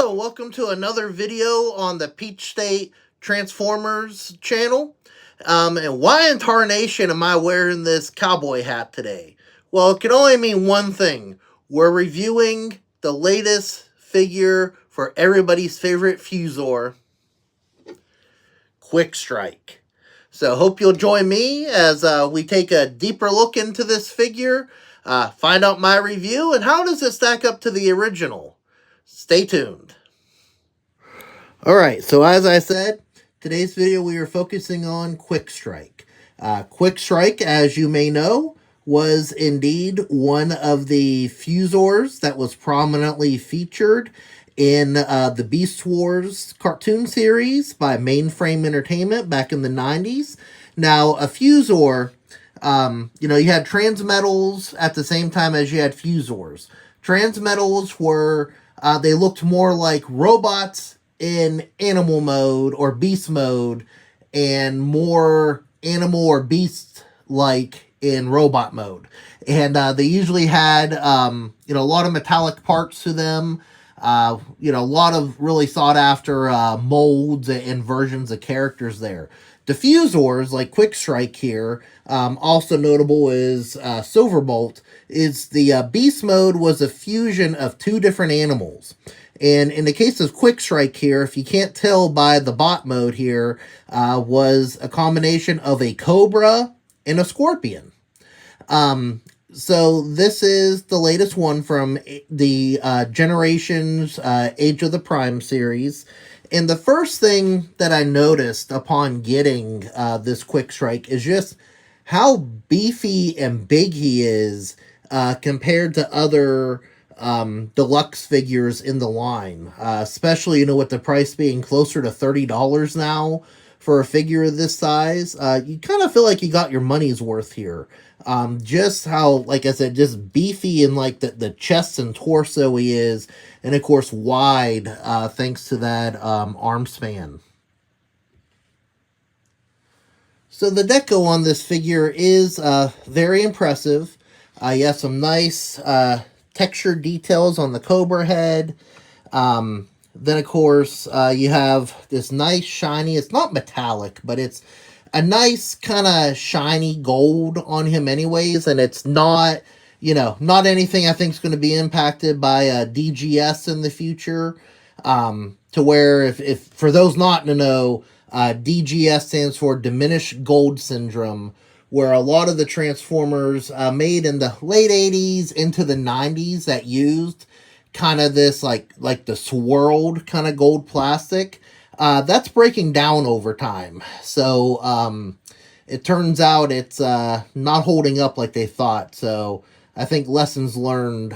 Hello, welcome to another video on the Peach State Transformers channel. And why in tarnation am I wearing this cowboy hat today? Well, it can only mean one thing. We're reviewing the latest figure for everybody's favorite Fuzor, Quickstrike. So hope you'll join me as we take a deeper look into this figure, find out my review, and how does it stack up to the original. Stay tuned. Alright, so as I said, today's video we are focusing on Quickstrike. Quickstrike, as you may know, was indeed one of the Fuzors that was prominently featured in the Beast Wars cartoon series by Mainframe Entertainment back in the 90s. Now, a Fuzor, you had Transmetals at the same time as you had Fuzors. Transmetals were, they looked more like robots in animal mode or beast mode, and more animal or beast like in robot mode. And they usually had a lot of metallic parts to them, a lot of really sought after molds and versions of characters there. Diffusors like Quickstrike here, also notable is Silverbolt, is the beast mode was a fusion of two different animals. And in the case of Quickstrike here, if you can't tell by the bot mode here, was a combination of a cobra and a scorpion. So this is the latest one from the Generations Age of the Prime series. And the first thing that I noticed upon getting this Quickstrike is just how beefy and big he is compared to other deluxe figures in the line, especially with the price being closer to $30 now for a figure of this size. You kind of feel like you got your money's worth here. Just how, like I said, just beefy and like the chest and torso he is, and of course wide thanks to that arm span. So the deco on this figure is very impressive. You have some nice textured details on the cobra head. Then, of course, you have this nice shiny, it's not metallic, but it's a nice kind of shiny gold on him anyways, and it's not, not anything I think is going to be impacted by DGS in the future, to where, if for those not to know, DGS stands for Diminished Gold Syndrome, where a lot of the Transformers made in the late 80s into the 90s that used kind of this like the swirled kind of gold plastic, that's breaking down over time. So it turns out it's not holding up like they thought. So I think lessons learned,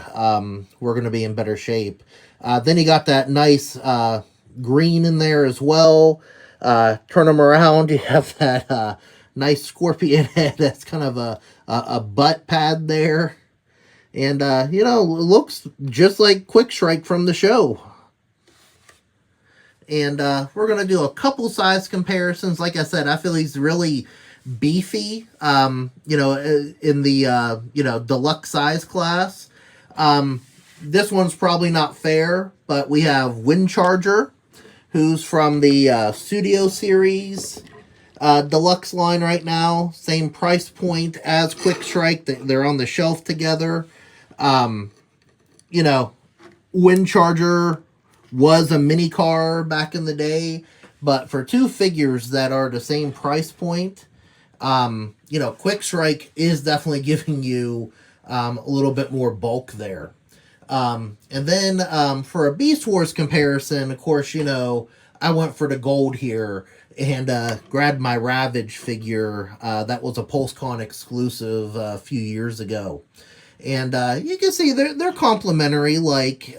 we're going to be in better shape. Then you got that nice green in there as well. Turn them around, you have that nice scorpion head that's kind of a butt pad there. And, it looks just like Quickstrike from the show. And we're going to do a couple size comparisons. Like I said, I feel he's really beefy, in the, deluxe size class. This one's probably not fair, but we have Windcharger, who's from the Studio Series deluxe line right now. Same price point as Quickstrike. They're on the shelf together. Windcharger was a mini car back in the day, but for two figures that are the same price point, Quickstrike is definitely giving you a little bit more bulk there. And then for a Beast Wars comparison, of course, I went for the gold here and grabbed my Ravage figure that was a Pulsecon exclusive a few years ago. And you can see they're complementary. Like,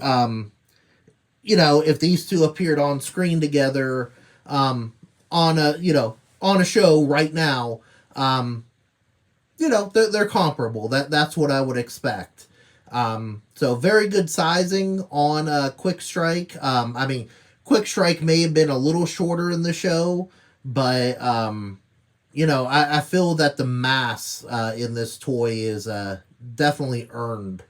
if these two appeared on screen together on a show right now, they're comparable. That's what I would expect. So very good sizing on Quickstrike. Quickstrike may have been a little shorter in the show, but I feel that the mass in this toy is definitely earned.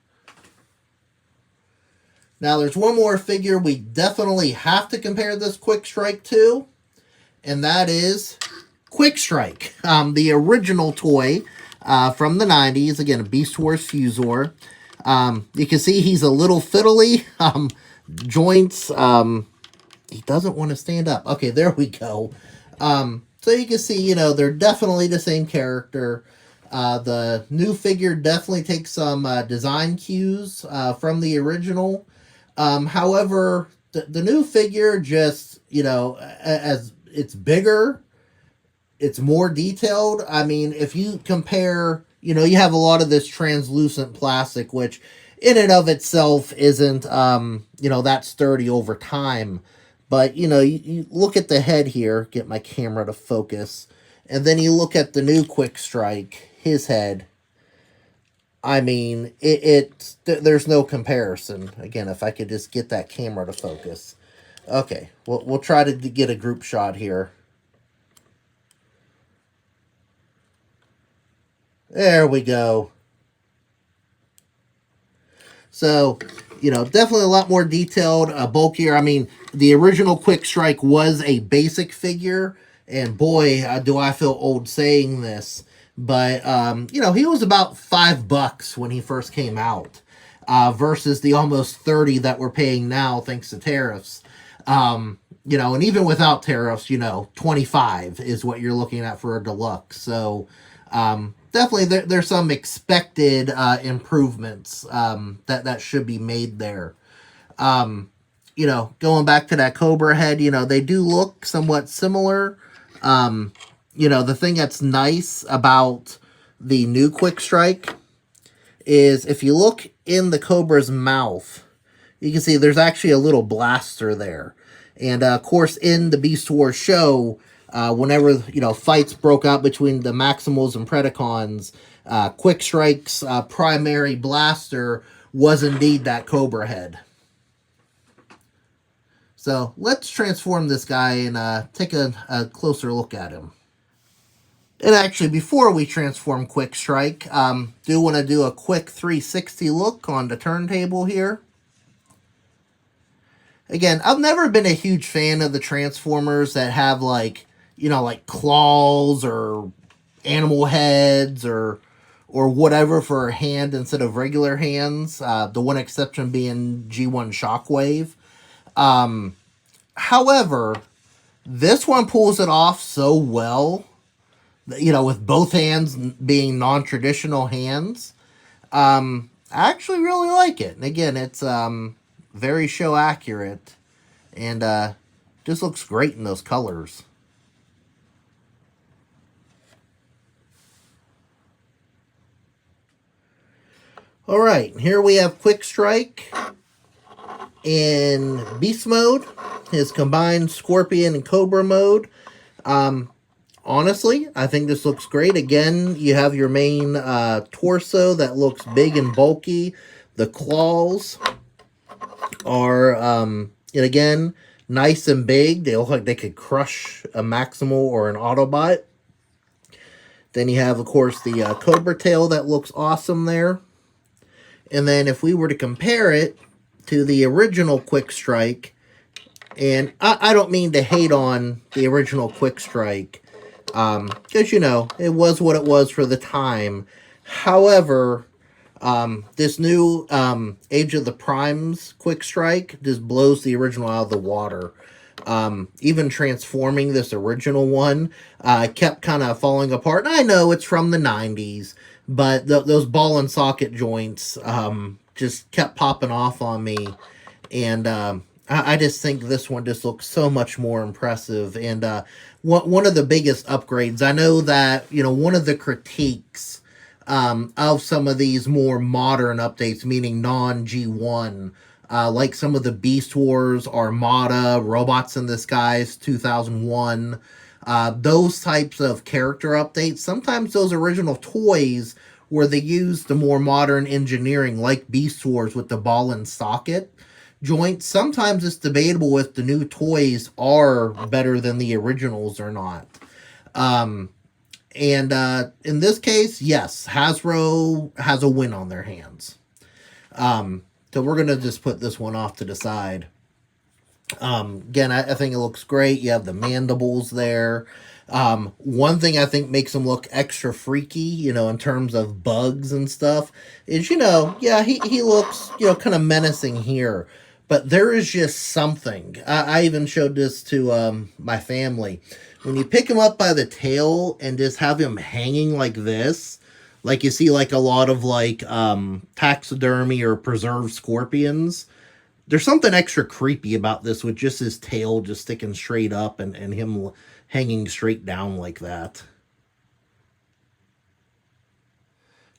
Now, there's one more figure we definitely have to compare this Quickstrike to, and that is Quickstrike, the original toy from the 90s. Again, a Beast Wars Fuzor. You can see he's a little fiddly. Joints, he doesn't want to stand up. Okay, there we go. So you can see, you know, they're definitely the same character. The new figure definitely takes some design cues from the original. However, the new figure just, you know, as it's bigger, it's more detailed. I mean, if you compare, you know, you have a lot of this translucent plastic, which in and of itself isn't, you know, that sturdy over time. But, you know, you look at the head here, get my camera to focus, and then you look at the new Quickstrike, his head. I mean, there's no comparison. Again, if I could just get that camera to focus. Okay, we'll try to get a group shot here. There we go. So, you know, definitely a lot more detailed, bulkier. I mean, the original Quickstrike was a basic figure, and boy, do I feel old saying this. But, you know, he was about $5 when he first came out, versus the almost 30 that we're paying now thanks to tariffs. You know, and even without tariffs, you know, 25 is what you're looking at for a deluxe. So, definitely there's some expected improvements that should be made there. You know, going back to that Cobra head, you know, they do look somewhat similar. You know, the thing that's nice about the new Quickstrike is if you look in the Cobra's mouth, you can see there's actually a little blaster there. And, of course, in the Beast Wars show, whenever, you know, fights broke out between the Maximals and Predacons, Quickstrike's primary blaster was indeed that Cobra head. So let's transform this guy and take a closer look at him. And actually, before we transform Quickstrike, do want to do a quick 360 look on the turntable here. Again, I've never been a huge fan of the Transformers that have, like, you know, like claws or animal heads or whatever for a hand instead of regular hands. The one exception being G1 Shockwave. However, this one pulls it off so well, you know, with both hands being non-traditional hands. I actually really like it. And again, it's very show accurate and just looks great in those colors. Alright, here we have Quickstrike in Beast mode, his combined Scorpion and Cobra mode. Honestly, I think this looks great. Again, you have your main torso that looks big and bulky. The claws are, and again, nice and big. They look like they could crush a Maximal or an Autobot. Then you have, of course, the Cobra tail that looks awesome there. And then if we were to compare it to the original Quickstrike, and I don't mean to hate on the original Quickstrike, because, you know, it was what it was for the time. However, this new Age of the Primes Quickstrike just blows the original out of the water. Even transforming this original one kept kind of falling apart. And I know it's from the 90s, but those ball and socket joints just kept popping off on me. And I just think this one just looks so much more impressive. And one of the biggest upgrades, I know that, you know, one of the critiques of some of these more modern updates, meaning non-G1, like some of the Beast Wars, Armada, Robots in Disguise, 2001, those types of character updates, sometimes those original toys where they used the more modern engineering, like Beast Wars with the ball and socket joints, sometimes it's debatable if the new toys are better than the originals or not. And in this case, yes, Hasbro has a win on their hands. So we're going to just put this one off to the side. Again, I think it looks great. You have the mandibles there. One thing I think makes him look extra freaky, you know, in terms of bugs and stuff, is, you know, yeah, he looks, you know, kind of menacing here. But there is just something. I even showed this to my family. When you pick him up by the tail and just have him hanging like this, like you see like a lot of like taxidermy or preserved scorpions, there's something extra creepy about this with just his tail just sticking straight up and him hanging straight down like that.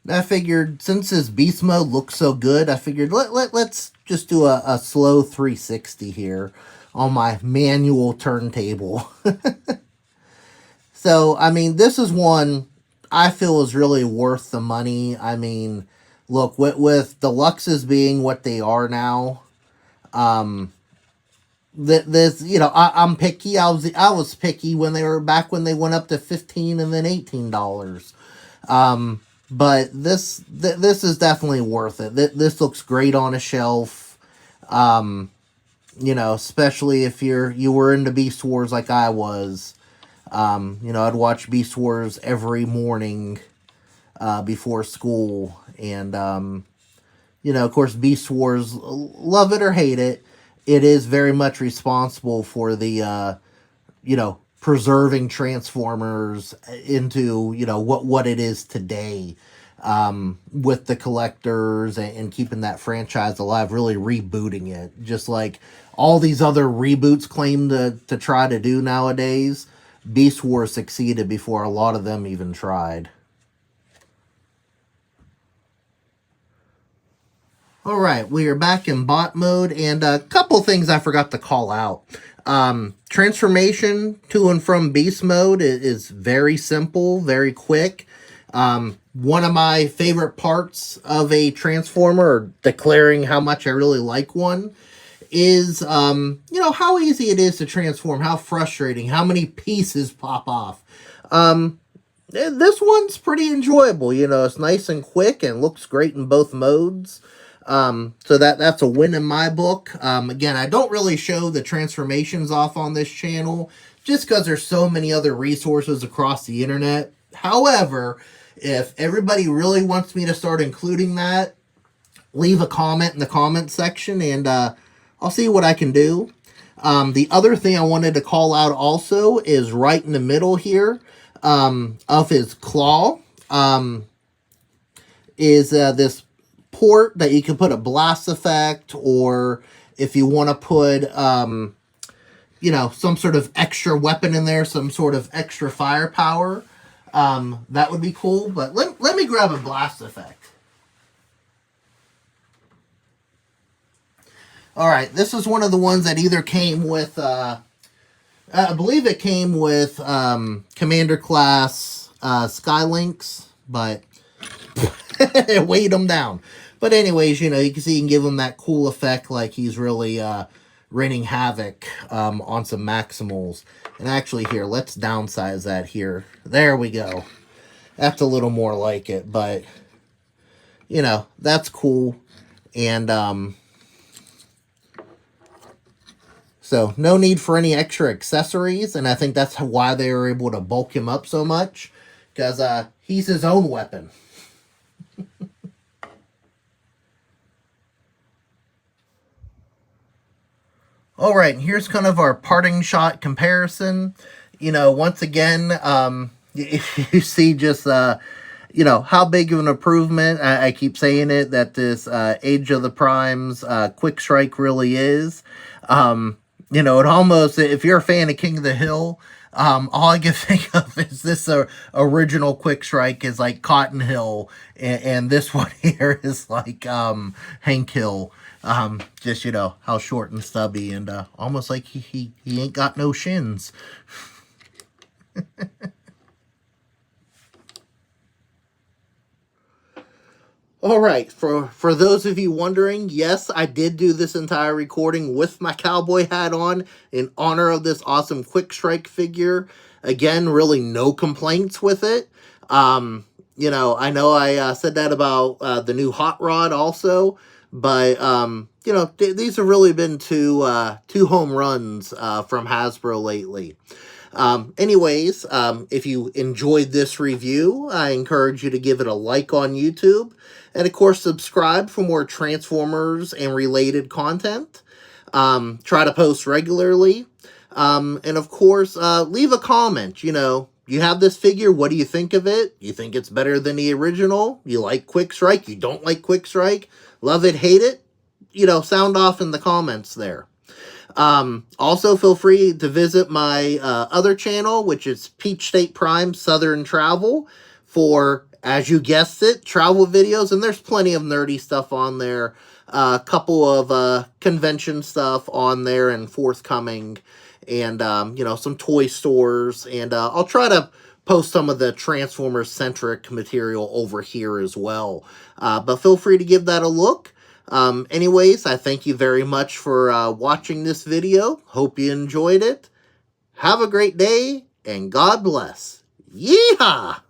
And I figured since his beast mode looks so good, I figured let's just do a slow 360 here on my manual turntable. So, I mean, this is one I feel is really worth the money. I mean, look, with deluxes being what they are now, this, you know, I'm picky. I was picky when they were back when they went up to $15 and then $18. But this is definitely worth it. This looks great on a shelf. You know, especially if you were into Beast Wars like I was. You know, I'd watch Beast Wars every morning before school. And, you know, of course, Beast Wars, love it or hate it, it is very much responsible for the, you know, preserving Transformers into, you know, what it is today. With the collectors and keeping that franchise alive, really rebooting it. Just like all these other reboots claim to try to do nowadays. Beast Wars succeeded before a lot of them even tried. Alright, we are back in bot mode, and a couple things I forgot to call out. Transformation to and from beast mode is very simple, very quick. One of my favorite parts of a Transformer, or declaring how much I really like one, is, you know, how easy it is to transform, how frustrating, how many pieces pop off. This one's pretty enjoyable, you know, it's nice and quick and looks great in both modes. So that's a win in my book. Again, I don't really show the transformations off on this channel, just because there's so many other resources across the internet. However, if everybody really wants me to start including that, leave a comment in the comment section, and I'll see what I can do. The other thing I wanted to call out also is right in the middle here of his claw is this port that you can put a blast effect, or if you want to put, you know, some sort of extra weapon in there, some sort of extra firepower, that would be cool. But let me grab a blast effect. Alright, this is one of the ones that either came with, I believe it came with Commander Class Skylinks, but it weighed them down. But anyways, you know, you can see you can give him that cool effect like he's really raining havoc on some Maximals. And actually here, let's downsize that here. There we go. That's a little more like it, but, you know, that's cool. And, so, no need for any extra accessories, and I think that's why they were able to bulk him up so much, because he's his own weapon. Alright, here's kind of our parting shot comparison. You know, once again, you see just, you know, how big of an improvement, I keep saying it, that this Age of the Primes Quickstrike really is. You know, it almost, if you're a fan of King of the Hill, all I can think of is this original Quickstrike is like Cotton Hill, and this one here is like Hank Hill. Just, you know, how short and stubby, and almost like he ain't got no shins. Alright, for those of you wondering, yes, I did do this entire recording with my cowboy hat on in honor of this awesome Quickstrike figure. Again, really no complaints with it. You know I said that about the new Hot Rod also, But, you know, these have really been two home runs from Hasbro lately. Anyways, if you enjoyed this review, I encourage you to give it a like on YouTube. And, of course, subscribe for more Transformers and related content. Try to post regularly. And, of course, leave a comment. You know, you have this figure. What do you think of it? You think it's better than the original? You like Quickstrike? You don't like Quickstrike? Love it, hate it? You know, sound off in the comments there. Also, feel free to visit my other channel, which is Peach State Prime Southern Travel, for, as you guessed it, travel videos. And there's plenty of nerdy stuff on there. A couple of convention stuff on there and forthcoming. And, you know, some toy stores. And I'll try to post some of the Transformers-centric material over here as well. But feel free to give that a look. Anyways, I thank you very much for watching this video. Hope you enjoyed it. Have a great day, and God bless. Yeehaw!